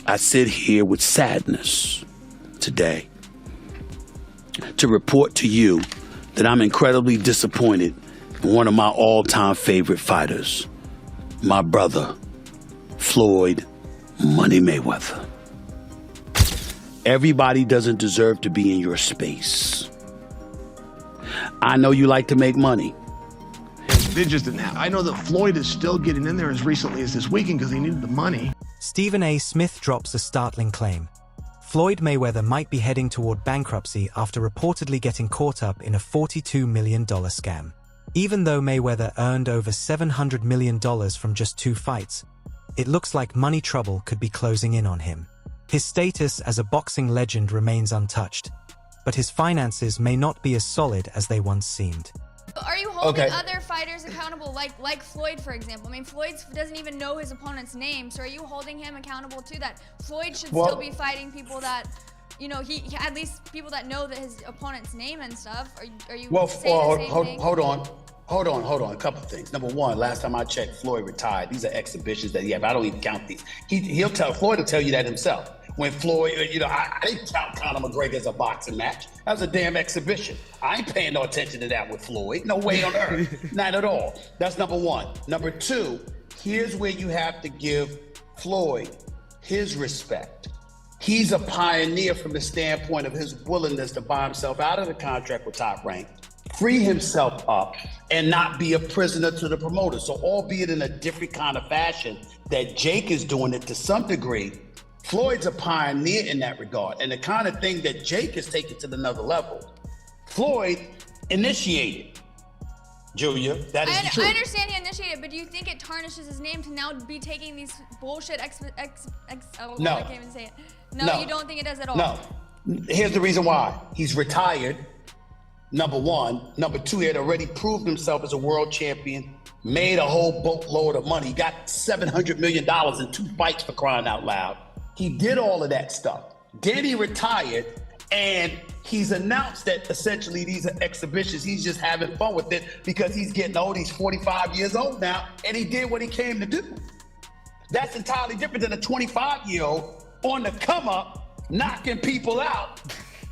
I sit here with sadness today to report to you that I'm incredibly disappointed in one of my all-time favorite fighters, my brother, Floyd Money Mayweather. Everybody doesn't deserve to be in your space. I know you like to make money. They just didn't have. I know that Floyd is still getting in there as recently as this weekend because he needed the money. Stephen A. Smith drops a startling claim. Floyd Mayweather might be heading toward bankruptcy after reportedly getting caught up in a $42 million scam. Even though Mayweather earned over $700 million from just 2 fights, it looks like money trouble could be closing in on him. His status as a boxing legend remains untouched, but his finances may not be as solid as they once seemed. Are you holding other fighters accountable, like Floyd, for example? I mean, Floyd doesn't even know his opponent's name, so are you holding him accountable to that? Floyd should still be fighting people that, you know, he at least people that know that his opponent's name and stuff. Are you saying the same thing? Hold on. A couple of things. Number one, last time I checked, Floyd retired. These are exhibitions that he had. I don't even count these. Floyd will tell you that himself. When Floyd, you know, I didn't count Conor McGregor as a boxing match. That was a damn exhibition. I ain't paying no attention to that with Floyd. No way on earth. Not at all. That's number one. Number two, here's where you have to give Floyd his respect. He's a pioneer from the standpoint of his willingness to buy himself out of the contract with Top Rank, free himself up, and not be a prisoner to the promoter. So albeit in a different kind of fashion that Jake is doing it to some degree, Floyd's a pioneer in that regard. And the kind of thing that Jake is taking to another level, Floyd initiated. Julia, that is the truth. I understand he initiated, but do you think it tarnishes his name to now be taking these bullshit I can't even say it. No, you don't think it does at all? No. Here's the reason why. He's retired, number one. Number two, he had already proved himself as a world champion, made a whole boatload of money. He got $700 million in 2 fights, for crying out loud. He did all of that stuff. Then he retired, and he's announced that essentially these are exhibitions. He's just having fun with it because he's getting old. He's 45 years old now, and he did what he came to do. That's entirely different than a 25-year-old on the come up, knocking people out,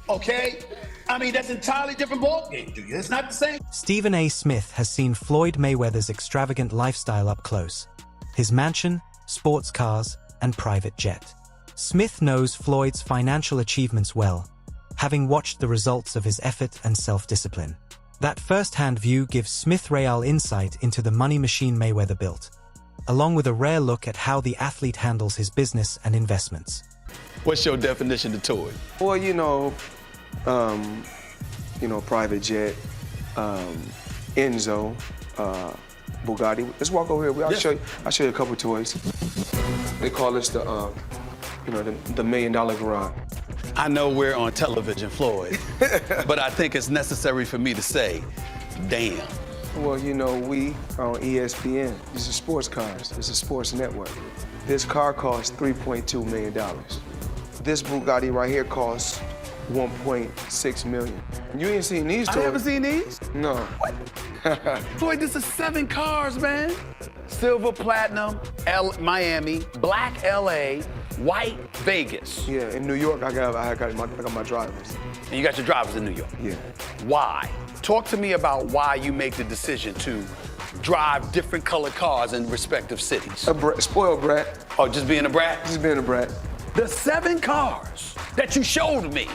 okay? I mean, that's entirely different ballgame, Julia. It's not the same. Stephen A. Smith has seen Floyd Mayweather's extravagant lifestyle up close. His mansion, sports cars, and private jet. Smith knows Floyd's financial achievements well, having watched the results of his effort and self-discipline. That first-hand view gives Smith real insight into the money machine Mayweather built, along with a rare look at how the athlete handles his business and investments. What's your definition of toy? Well, private jet, Enzo, Bugatti. Let's walk over here. I'll show you a couple toys. They call this the $1 million garage. I know we're on television, Floyd, but I think it's necessary for me to say, damn. Well, we are on ESPN. These are sports cars. It's a sports network. This car costs $3.2 million. This Bugatti right here costs $1.6 million. You ain't seen these toys. I haven't seen these? No. Floyd, this is 7 cars, man. Silver, platinum, Miami, black LA, white Vegas. Yeah, in New York, I got my drivers. And you got your drivers in New York? Yeah. Why? Talk to me about why you make the decision to drive different colored cars in respective cities. Spoiled brat. Oh, just being a brat? Just being a brat. The 7 cars that you showed me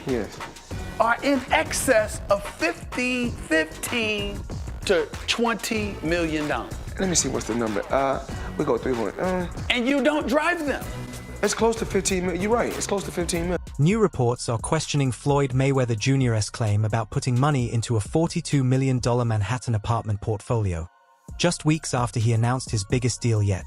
are in excess of $15 to $20 million. Let me see what's the number. We go 300. And you don't drive them. It's close to 15 million. You're right. It's close to 15 million. New reports are questioning Floyd Mayweather Jr.'s claim about putting money into a $42 million Manhattan apartment portfolio, just weeks after he announced his biggest deal yet,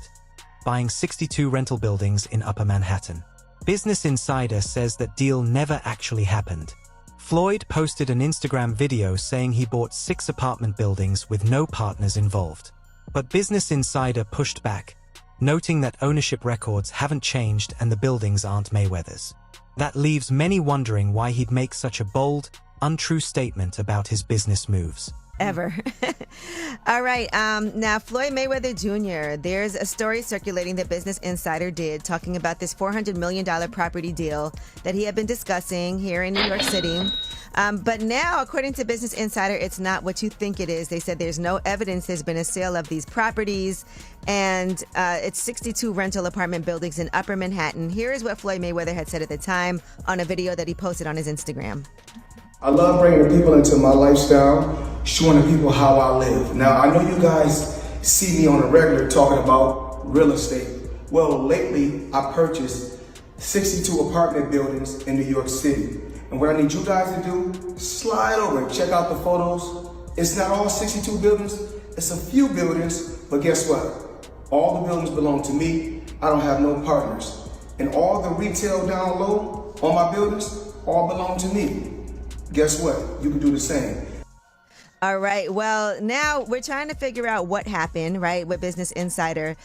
buying 62 rental buildings in Upper Manhattan. Business Insider says that deal never actually happened. Floyd posted an Instagram video saying he bought 6 apartment buildings with no partners involved. But Business Insider pushed back, noting that ownership records haven't changed and the buildings aren't Mayweather's. That leaves many wondering why he'd make such a bold, untrue statement about his business moves. ever. All right. Now, Floyd Mayweather Jr., there's a story circulating that Business Insider did talking about this $400 million property deal that he had been discussing here in New York City. But now, according to Business Insider, it's not what you think it is. They said there's no evidence there's been a sale of these properties, and it's 62 rental apartment buildings in Upper Manhattan. Here is what Floyd Mayweather had said at the time on a video that he posted on his Instagram. I love bringing the people into my lifestyle, showing the people how I live. Now, I know you guys see me on a regular talking about real estate. Well, lately, I purchased 62 apartment buildings in New York City. And what I need you guys to do, slide over and check out the photos. It's not all 62 buildings, it's a few buildings, but guess what? All the buildings belong to me. I don't have no partners. And all the retail down low on my buildings all belong to me. Guess what? You can do the same. All right. Well, now we're trying to figure out what happened, right, with Business Insider.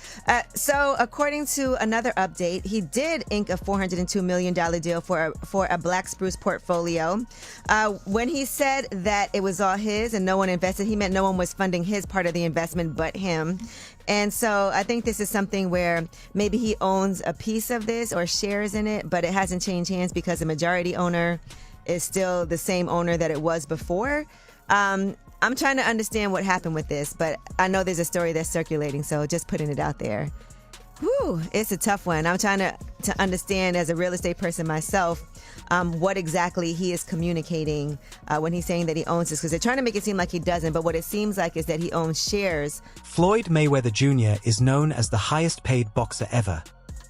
So according to another update, he did ink a $402 million deal for a Black Spruce portfolio. When he said that it was all his and no one invested, he meant no one was funding his part of the investment but him. And so I think this is something where maybe he owns a piece of this or shares in it, but it hasn't changed hands because the majority owner is still the same owner that it was before. I'm trying to understand what happened with this, but I know there's a story that's circulating, so just putting it out there. Whew, it's a tough one. I'm trying to understand as a real estate person myself what exactly he is communicating when he's saying that he owns this, because they're trying to make it seem like he doesn't, but what it seems like is that he owns shares. Floyd Mayweather Jr. is known as the highest paid boxer ever,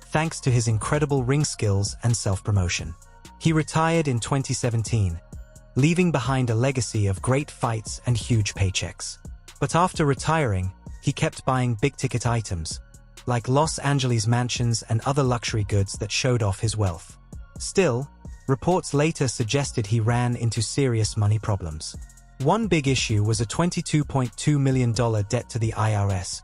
thanks to his incredible ring skills and self-promotion. He retired in 2017, leaving behind a legacy of great fights and huge paychecks. But after retiring, he kept buying big-ticket items, like Los Angeles mansions and other luxury goods that showed off his wealth. Still, reports later suggested he ran into serious money problems. One big issue was a $22.2 million debt to the IRS,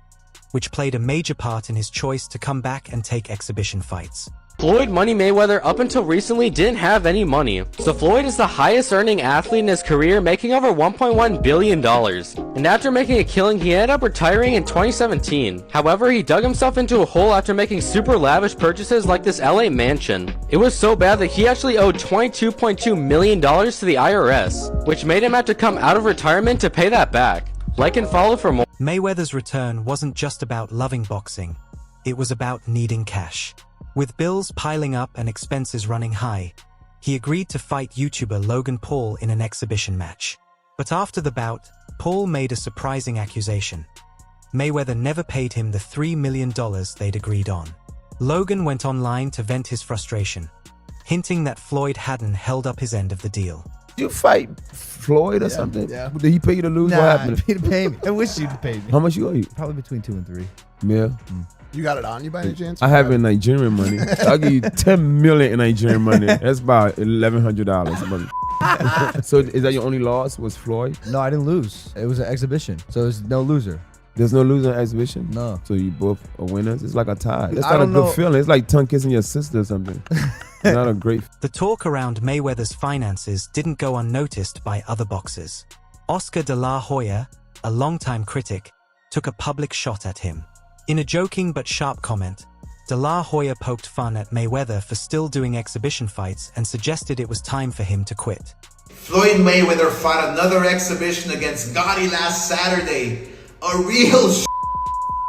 which played a major part in his choice to come back and take exhibition fights. Floyd Money Mayweather up until recently didn't have any money, so Floyd is the highest earning athlete in his career, making over $1.1 billion. And after making a killing, he ended up retiring in 2017. However, he dug himself into a hole after making super lavish purchases like this LA mansion. It was so bad that he actually owed $22.2 million to the IRS, which made him have to come out of retirement to pay that back. Like and follow for more. Mayweather's return wasn't just about loving boxing, it was about needing cash. With bills piling up and expenses running high, he agreed to fight YouTuber Logan Paul in an exhibition match. But after the bout, Paul made a surprising accusation. Mayweather never paid him the $3 million they'd agreed on. Logan went online to vent his frustration, hinting that Floyd hadn't held up his end of the deal. You fight Floyd or something? Yeah. Did he pay you to lose? Nah, What happened? he'd pay me. I wish you'd pay me. How much you owe you? Probably between 2 and 3. Yeah. You got it on you by any chance? I have it in Nigerian money. I'll give you 10 million in Nigerian money. That's about $1,100. So is that your only loss, was Floyd? No, I didn't lose. It was an exhibition, so there's no loser. There's no loser in exhibition? No. So you both are winners? It's like a tie. That's I not a don't good know. feeling. It's like tongue kissing your sister or something. Not a great. The talk around Mayweather's finances didn't go unnoticed by other boxers. Oscar de la Hoya, a longtime critic, took a public shot at him. In a joking but sharp comment, de la Hoya poked fun at Mayweather for still doing exhibition fights and suggested it was time for him to quit. Floyd Mayweather fought another exhibition against Gotti last Saturday. A real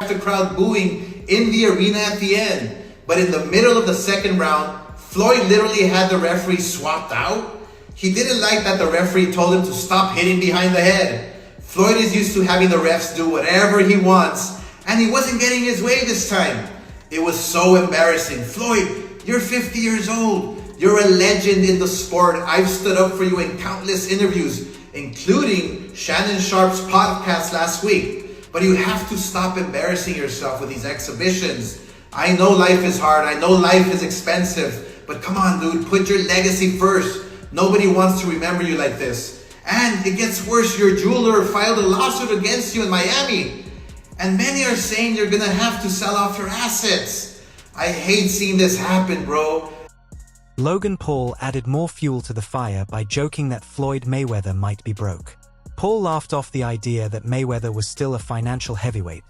the crowd booing in the arena at the end. But in the middle of the second round, Floyd literally had the referee swapped out. He didn't like that the referee told him to stop hitting behind the head. Floyd is used to having the refs do whatever he wants, and he wasn't getting his way this time. It was so embarrassing. Floyd, you're 50 years old. You're a legend in the sport. I've stood up for you in countless interviews, including Shannon Sharp's podcast last week. But you have to stop embarrassing yourself with these exhibitions. I know life is hard. I know life is expensive. But come on, dude, put your legacy first. Nobody wants to remember you like this. And it gets worse. Your jeweler filed a lawsuit against you in Miami. And many are saying you're gonna have to sell off your assets. I hate seeing this happen, bro. Logan Paul added more fuel to the fire by joking that Floyd Mayweather might be broke. Paul laughed off the idea that Mayweather was still a financial heavyweight,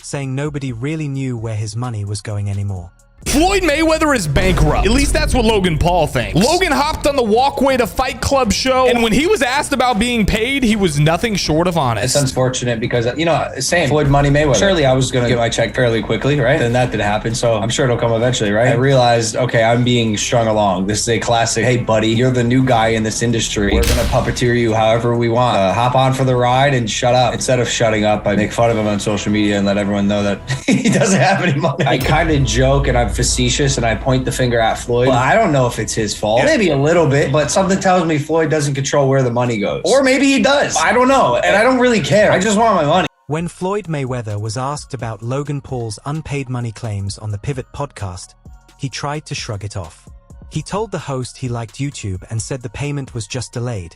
saying nobody really knew where his money was going anymore. Floyd Mayweather is bankrupt. At least that's what Logan Paul thinks. Logan hopped on the Walkway to Fight Club show, and when he was asked about being paid, he was nothing short of honest. It's unfortunate because, you know, same Floyd Money Mayweather. Surely I was going to get my check fairly quickly, right? Then that didn't happen, so I'm sure it'll come eventually, right? I realized, okay, I'm being strung along. This is a classic, hey, buddy, you're the new guy in this industry. We're going to puppeteer you however we want. Hop on for the ride and shut up. Instead of shutting up, I make fun of him on social media and let everyone know that he doesn't have any money. I kind of joke and I'm facetious and I point the finger at Floyd. Well, I don't know if it's his fault. Maybe a little bit, but something tells me Floyd doesn't control where the money goes. Or maybe he does. I don't know. And I don't really care. I just want my money. When Floyd Mayweather was asked about Logan Paul's unpaid money claims on the Pivot podcast, he tried to shrug it off. He told the host he liked YouTube and said the payment was just delayed,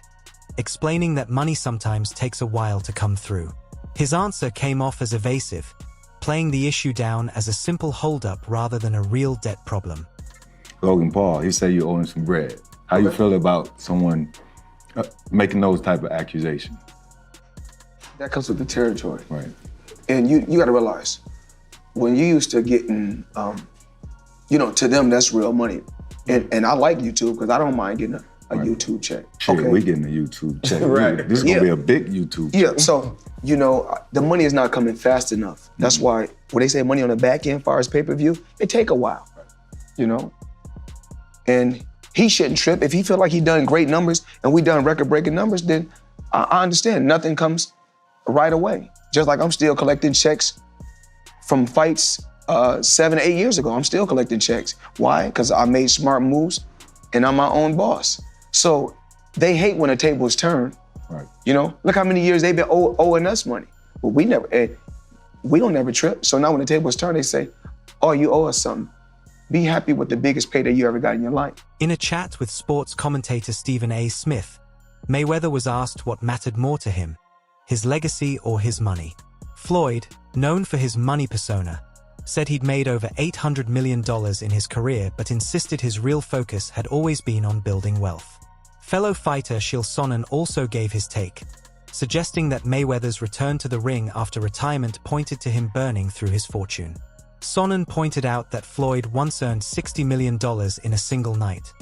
explaining that money sometimes takes a while to come through. His answer came off as evasive, playing the issue down as a simple holdup rather than a real debt problem. Logan Paul, he said you owe him some bread. How you feel about someone making those type of accusations? That comes with the territory. Right. And you got to realize, when you used to getting, you know, to them, that's real money. And I like YouTube because I don't mind getting a YouTube check. Shit, okay? we getting a YouTube check. Right. This is going to be a big YouTube check. Yeah, so, you know, the money is not coming fast enough. That's why when they say money on the back end, as far as pay-per-view, it take a while, you know? And he shouldn't trip. If he feel like he done great numbers and we done record-breaking numbers, then I understand. Nothing comes right away. Just like I'm still collecting checks from fights 7 or 8 years ago. I'm still collecting checks. Why? Because I made smart moves and I'm my own boss. So they hate when a table is turned. Right. You know, look how many years they've been owing us money. But we don't ever trip. So now when the table is turned, they say, oh, you owe us something. Be happy with the biggest payday you ever got in your life. In a chat with sports commentator Stephen A. Smith, Mayweather was asked what mattered more to him, his legacy or his money. Floyd, known for his money persona, said he'd made over $800 million in his career but insisted his real focus had always been on building wealth. Fellow fighter Chael Sonnen also gave his take, suggesting that Mayweather's return to the ring after retirement pointed to him burning through his fortune. Sonnen pointed out that Floyd once earned $60 million in a single night,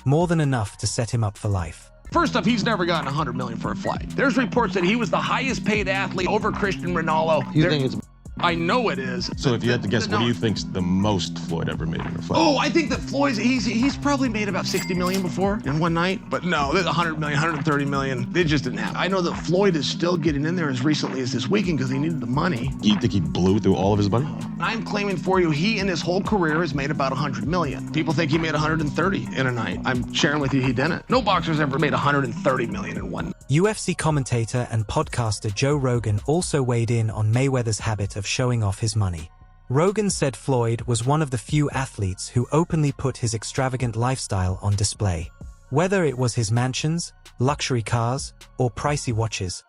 more than enough to set him up for life. First off, he's never gotten $100 million for a fight. There's reports that he was the highest paid athlete over Christian Ronaldo. You think it's... I know it is. So if you had to guess, what do you think's the most Floyd ever made in a fight? Oh, I think that Floyd's, he's probably made about 60 million before in one night. But no, there's 100 million, 130 million. They just didn't happen. I know that Floyd is still getting in there as recently as this weekend because he needed the money. You think he blew through all of his money? I'm claiming for you, he in his whole career has made about 100 million. People think he made 130 in a night. I'm sharing with you he didn't. No boxer's ever made 130 million in one night. UFC commentator and podcaster Joe Rogan also weighed in on Mayweather's habit of showing off his money. Rogan said Floyd was one of the few athletes who openly put his extravagant lifestyle on display. Whether it was his mansions, luxury cars, or pricey watches,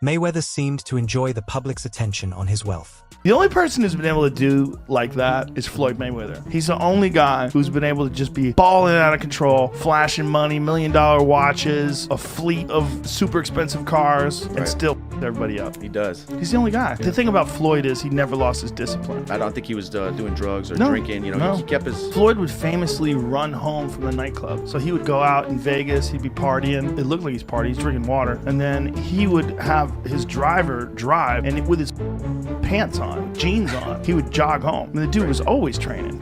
Mayweather seemed to enjoy the public's attention on his wealth. The only person who's been able to do like that is Floyd Mayweather. He's the only guy who's been able to just be balling out of control, flashing money, $1 million watches, a fleet of super expensive cars, and still everybody up. He does. He's the only guy. The thing about Floyd is he never lost his discipline. I don't think he was doing drugs or drinking. You know, he kept his... Floyd would famously run home from the nightclub. So he would go out in Vegas, he'd be partying. It looked like he's partying, he's drinking water. And then he would have his driver drive, and with his pants on, jeans on, he would jog home. And the dude was always training,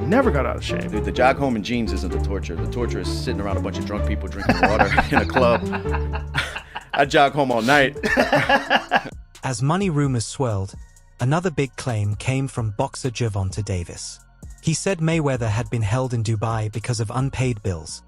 never got out of shape. Dude, the jog home in jeans isn't the torture. The torture is sitting around a bunch of drunk people drinking water in a club. I jog home all night. As money rumors swirled, another big claim came from boxer Gervonta Davis. He said Mayweather had been held in Dubai because of unpaid bills,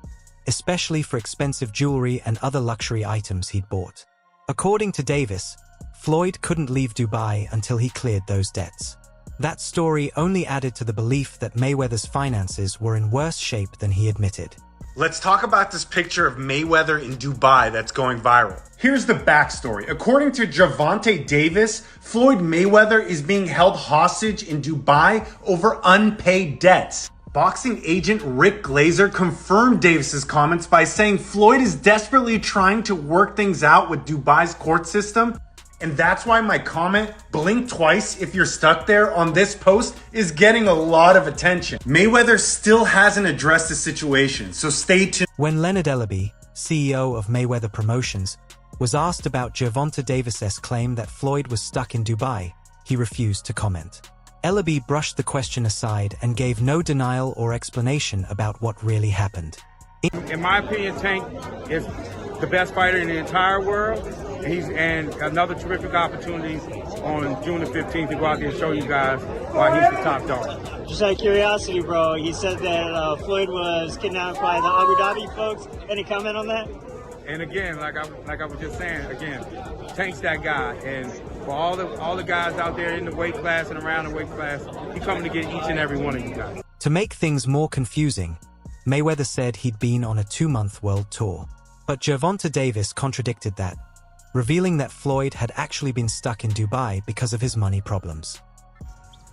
especially for expensive jewelry and other luxury items he'd bought. According to Davis, Floyd couldn't leave Dubai until he cleared those debts. That story only added to the belief that Mayweather's finances were in worse shape than he admitted. Let's talk about this picture of Mayweather in Dubai that's going viral. Here's the backstory. According to Gervonta Davis, Floyd Mayweather is being held hostage in Dubai over unpaid debts. Boxing agent Rick Glazer confirmed Davis's comments by saying Floyd is desperately trying to work things out with Dubai's court system. And that's why my comment, blink twice if you're stuck there, on this post is getting a lot of attention. Mayweather still hasn't addressed the situation, so stay tuned. When Leonard Ellaby, CEO of Mayweather Promotions, was asked about Gervonta Davis's claim that Floyd was stuck in Dubai, he refused to comment. Ellaby brushed the question aside and gave no denial or explanation about what really happened. In my opinion, Tank is the best fighter in the entire world. And another terrific opportunity on June the 15th to go out there and show you guys why he's the top dog. Just out of curiosity, bro, he said that Floyd was kidnapped by the Abu Dhabi folks. Any comment on that? And again, like I was just saying, again, Tank's that guy. And for all the guys out there in the weight class and around the weight class, he's coming to get each and every one of you guys. To make things more confusing, Mayweather said he'd been on a 2-month world tour. But Gervonta Davis contradicted that, revealing that Floyd had actually been stuck in Dubai because of his money problems.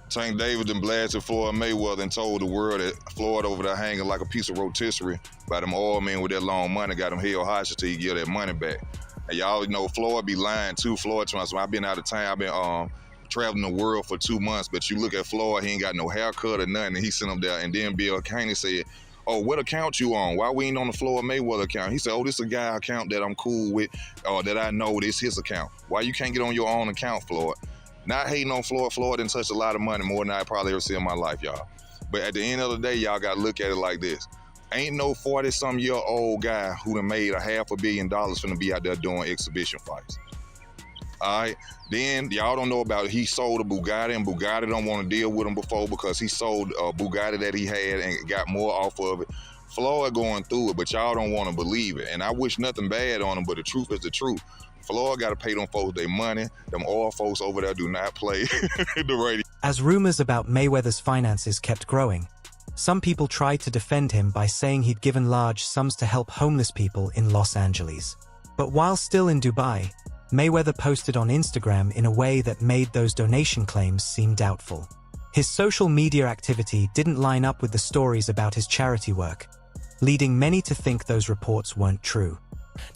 Tank Davis then blasted Floyd Mayweather and told the world that Floyd over there hanging like a piece of rotisserie by them oil men with that long money, got him held hostage till he get that money back. And y'all know Floyd be lying too. Floyd trying, I've been out of town, I've been traveling the world for 2 months, but you look at Floyd, he ain't got no haircut or nothing, and he sent him there. And then Bill Caney said, oh, what account you on? Why we ain't on the Floyd Mayweather account? He said, oh, this is a guy account that I'm cool with, or that I know this his account. Why you can't get on your own account, Floyd? Not hating on Floyd. Floyd didn't touch a lot of money, more than I probably ever see in my life, y'all. But at the end of the day, y'all got to look at it like this. Ain't no 40-some-year-old guy who done made $500 million finna be out there doing exhibition fights. All right, then y'all don't know about it. He sold a Bugatti, and Bugatti don't want to deal with him before because he sold a Bugatti that he had and got more off of it. Floyd going through it, but y'all don't want to believe it. And I wish nothing bad on him, but the truth is the truth. Floyd got to pay them folks their money. Them oil folks over there do not play the radio. As rumors about Mayweather's finances kept growing, some people tried to defend him by saying he'd given large sums to help homeless people in Los Angeles. But while still in Dubai, Mayweather posted on Instagram in a way that made those donation claims seem doubtful. His social media activity didn't line up with the stories about his charity work, leading many to think those reports weren't true.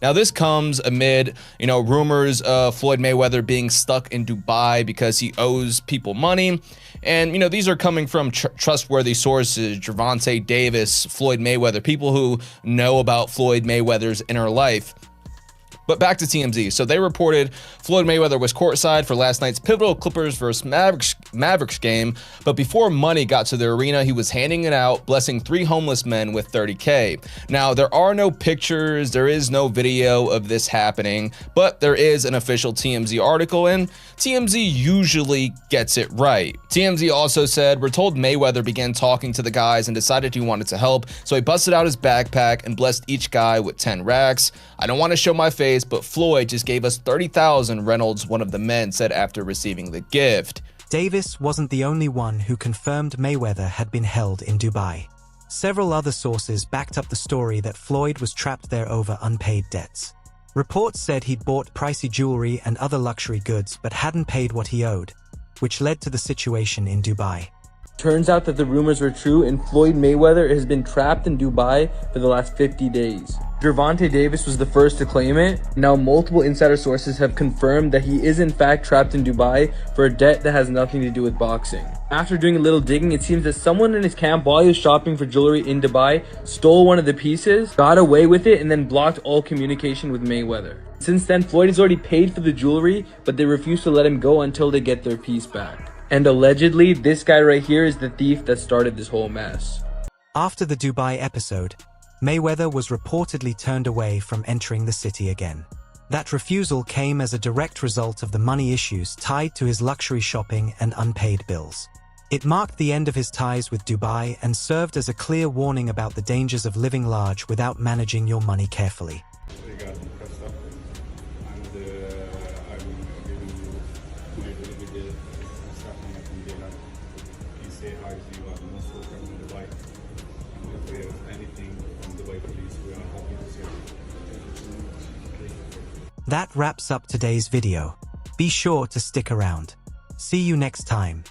Now, this comes amid, rumors of Floyd Mayweather being stuck in Dubai because he owes people money. And, these are coming from trustworthy sources, Gervonta Davis, Floyd Mayweather, people who know about Floyd Mayweather's inner life. But back to TMZ. So they reported Floyd Mayweather was courtside for last night's pivotal Clippers versus Mavericks game, but before money got to the arena, he was handing it out, blessing 3 homeless men with $30K. Now, there are no pictures, there is no video of this happening, but there is an official TMZ article, and TMZ usually gets it right. TMZ also said, we're told Mayweather began talking to the guys and decided he wanted to help, so he busted out his backpack and blessed each guy with 10 racks. I don't want to show my face, but Floyd just gave us $30,000, Reynolds, one of the men, said after receiving the gift. Davis wasn't the only one who confirmed Mayweather had been held in Dubai. Several other sources backed up the story that Floyd was trapped there over unpaid debts. Reports said he'd bought pricey jewelry and other luxury goods but hadn't paid what he owed, which led to the situation in Dubai. Turns out that the rumors were true and Floyd Mayweather has been trapped in Dubai for the last 50 days. Gervonta Davis was the first to claim it. Now multiple insider sources have confirmed that he is in fact trapped in Dubai for a debt that has nothing to do with boxing. After doing a little digging, it seems that someone in his camp while he was shopping for jewelry in Dubai stole one of the pieces, got away with it, and then blocked all communication with Mayweather. Since then, Floyd has already paid for the jewelry, but they refuse to let him go until they get their piece back. And allegedly, this guy right here is the thief that started this whole mess. After the Dubai episode, Mayweather was reportedly turned away from entering the city again. That refusal came as a direct result of the money issues tied to his luxury shopping and unpaid bills. It marked the end of his ties with Dubai and served as a clear warning about the dangers of living large without managing your money carefully. That wraps up today's video. Be sure to stick around. See you next time.